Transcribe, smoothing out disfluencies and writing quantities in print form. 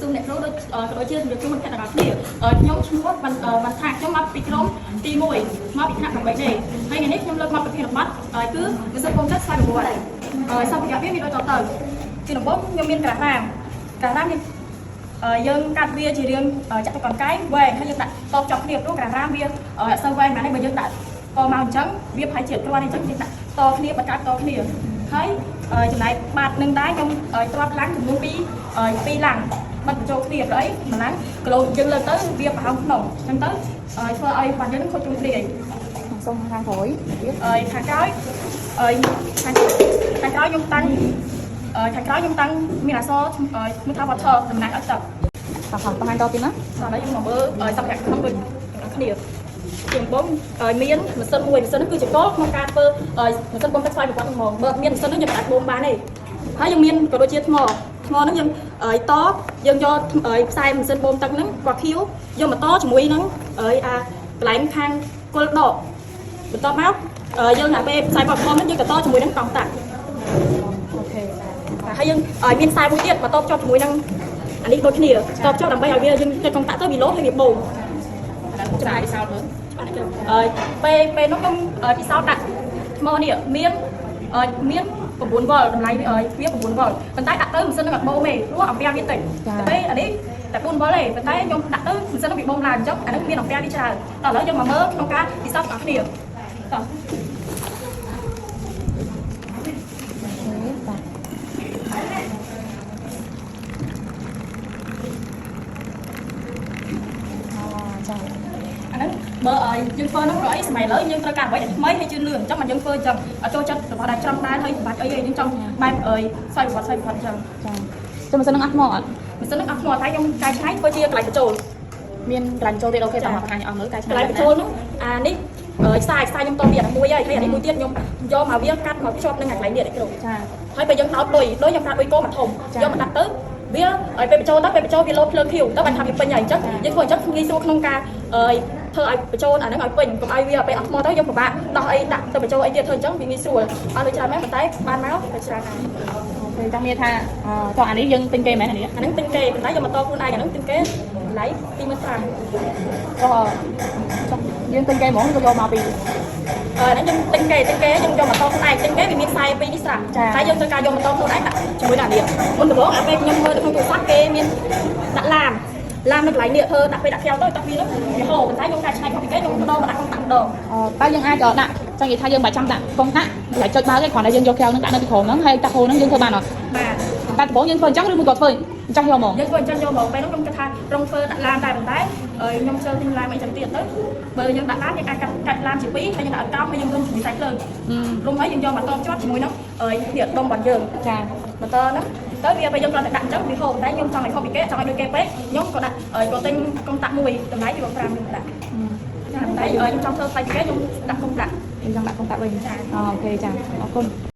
ស៊ូអ្នកគ្រូដូចជាជំរាបជូនអ្នកទាំងអស់គ្នាខ្ញុំឈ្មោះបានថាខ្ញុំមកពីក្រុមទី1មកពីថ្នាក់8នេះហើយថ្ងៃនេះខ្ញុំលើកមកប្រធានបទគឺវិស័យពុំទឹកស្វ័យប្រវត្តិសម្ភារៈវាមានដូចតទៅជាដំបូងខ្ញុំមានក្រាស់រាមមានយើងកាត់វាជារាងចាក់ទៅកង្កែងវែងហើយយើងដាក់តបចំគ្នាព្រោះក្រាស់រាមវាអត់សូវវែងណាស់នេះបើយើងដាក់តមកអញ្ចឹងវាប្រហែលជាគ្រាន់អញ្ចឹងយើងដាក់តគ្នាបកាត់តគ្នាហើយចំណែកបាតនឹងដែរខ្ញុំទ្រាប់ឡើងចំនួន2ឡើងបាត់បញ្ចូលគ្នាព្រោះអីម្ល៉េះគីឡូយើងលើកទៅវាប្រហែលក្នុងអញ្ចឹងទៅធ្វើឲ្យបាត់យើងខូចជុំគ្នាសុំខាងក្រោយខាងក្រោយខ្ញុំតាំងមានអក្សរមួយថា water តំណាងឲ្យទឹកបង្ហាញតទៀតណាដល់ហើយយើងមកមើលសម្ភារៈក្នុងដូចគ្នាជាបងមានម៉ាស៊ីនមួយម៉ាស៊ីនហ្នឹងគឺជាកលក្នុងការធ្វើម៉ាស៊ីនបំទឹកស្វ័យប្រវត្តិហ្មងបើមានម៉ាស៊ីនហ្នឹងយើងអាចបូមបានទេហើយយើងមានក៏ដូចជាថ្មហ្នឹងយើងតយើងយកខ្សែម៉ាស៊ីនបូមទឹកហ្នឹងគាត់ខៀវយកមកតជាមួយនឹងអាកន្លែងខាងគល់ដកបន្ទាប់មកយើងដាក់ពេលខ្សែបបហ្នឹងយើងក៏តជាមួយនឹងកង់តាក់អូខេហើយយើងមានខ្សែមួយទៀតមកតជាប់ជាមួយនឹងអានេះដូចគ្នាតជាប់ដើម្បីឲ្យវាយើងចុចកង់តាក់ទៅវាលោតហើយវាបូមចំណាយពិសោធន៍មើលពេលនោះខ្ញុំពិសោធន៍ដាក់ថ្មនេះមាន9វ៉ុលតម្លៃវា9វ៉ុលប៉ុន្តែដាក់ទៅម៉ាស៊ីននឹងអត់បូមទេព្រោះអំពែវាតិចតែអានេះតែ4វ៉ុលទេប៉ុន្តែខ្ញុំដាក់ទៅម៉ាស៊ីននឹងវាបូមឡើងអញ្ចឹងអានេះមានអំពែវាច្រើនតោះឥឡូវយើងមកមើលក្នុងការពិសោធន៍របស់គ្នាតោះហ្នឹងបើយើងធ្វើហ្នឹងរកអីសម័យឥឡូវយើងត្រូវការអ្វីដែលថ្មីហើយជឿនលឿនអញ្ចឹងមកយើងធ្វើអញ្ចឹងចូលចិត្តរបស់ដែលច្រំដែរហើយបាច់អីយើងចង់បែបស្វ័យប្រវត្តិអញ្ចឹងចាម៉ាស៊ីននឹងអត់ថ្មអត់ម៉ាស៊ីននឹងអត់ថ្មតែខ្ញុំកែច្នៃធ្វើជាកន្លែងបញ្ចូលមានកន្លែងបញ្ចូលទៀតអូខេតាមបង្ហាញអស់មើលកែច្នៃកន្លែងបញ្ចូលហ្នឹងអានេះខ្សែខ្ញុំតពីអាមួយហើយអានេះមួយទៀតខ្ញុំយកមកវាកាត់មកភ្ជាប់នឹងកន្លែងនេះឯគ្រូចាហើយពេលយើងថោតដូចខ្ញុំប្រើដូចគោមកធំយកមកដាក់ទៅវាឲ្យពេលបញ្ចូលទៅពេលបញ្ចូលវាលោតភ្លើងខៀវទៅបាញ់ថាវាពេញហើយអញ្ចឹងយើងធ្វើអញ្ចឹងងាយស្រួលក្នុងការធ្វើឲ្យបញ្ចូលអាហ្នឹងឲ្យពេញកុំឲ្យវាពេលអត់ថ្មទៅយើងពិបាកដោះអីដាក់ទៅបញ្ចូលអីទៀតធ្វើអញ្ចឹងវាងាយស្រួលអត់ដូចច្រើនមែនប៉ុន្តែបានមកតែច្រើនហើយអូខេចាំមានថាតោះអានេះយើងទិញគេមែនអាហ្នឹងទិញគេប៉ុន្តែយកមកតខ្លួនឯងអាហ្នឹងទិញគេតម្លៃ25000ក៏យើងទិញគេហ្មងក៏យកមកពីហ្នឹងយើងទិញគេយើងយកមកតខ្លួនឯងទិញគេវាមានខ្សែ2នេះស្រាប់តែយើងត្រូវការយកមកតខ្លួនឯងដាក់ជាមួយនឹងអានេះមុនដំបូងអាពេលខ្ញុំមើលនៅក្នុងទូរស័ព្ទគេមានដាក់ឡាមនៅកន្លែងនេះធ្វើដាក់ពេលដាក់ខ្យល់ទៅវានោះវាហូរប៉ុន្តែខ្ញុំកាច់ឆ្នៃខុសពីគេខ្ញុំបដូរមកដាក់កង់តាក់ម្ដងតែយើងអាចដាក់ចឹងនិយាយថាយើងមិនចាំដាក់កង់តាក់តែចុចបើកទេគ្រាន់តែយើងយកខ្យល់នឹងដាក់នៅពីក្រោមហ្នឹងហើយតាក់ហូរហ្នឹងយើងធ្វើបានអត់បាទតែដំបូងយើងធ្វើអញ្ចឹងឬមួយក៏ធ្វើអញ្ចឹងយកហ្មងយើងធ្វើអញ្ចឹងយកហ្មងពេលនោះខ្ញុំគិតថាត្រង់ធ្វើដាក់ឡានតែប៉ុន្តែខ្ញុំជឿទិញឡានអីចឹងទៀតទៅបើយើងដាក់ឡានយើងអាចកាត់ឡានជា2ហើយយើងដាក់កោបហើយយើងរុំជាមួយខ្សែភ្លើងរុំហើយយើងយកមកតបជាប់ជាមួយនឹងនេះដុំរបស់យើងចាបន្តហ្នឹងទៅវាពេលយើងគ្រាន់តែដាក់អញ្ចឹងវាហូរតែខ្ញុំចង់ឲ្យខុសពីគេចង់ឲ្យដូចគេពេកខ្ញុំក៏ដាក់ក៏ទិញកុងតាក់មួយតម្លៃវា5ខ្ញុំដាក់ចាតែខ្ញុំចង់ធ្វើខ្សែពីគេខ្ញុំដាក់កុងតាក់ខ្ញុំចង់ដាក់កុងតាក់វិញចាអូខេចាអរគុណ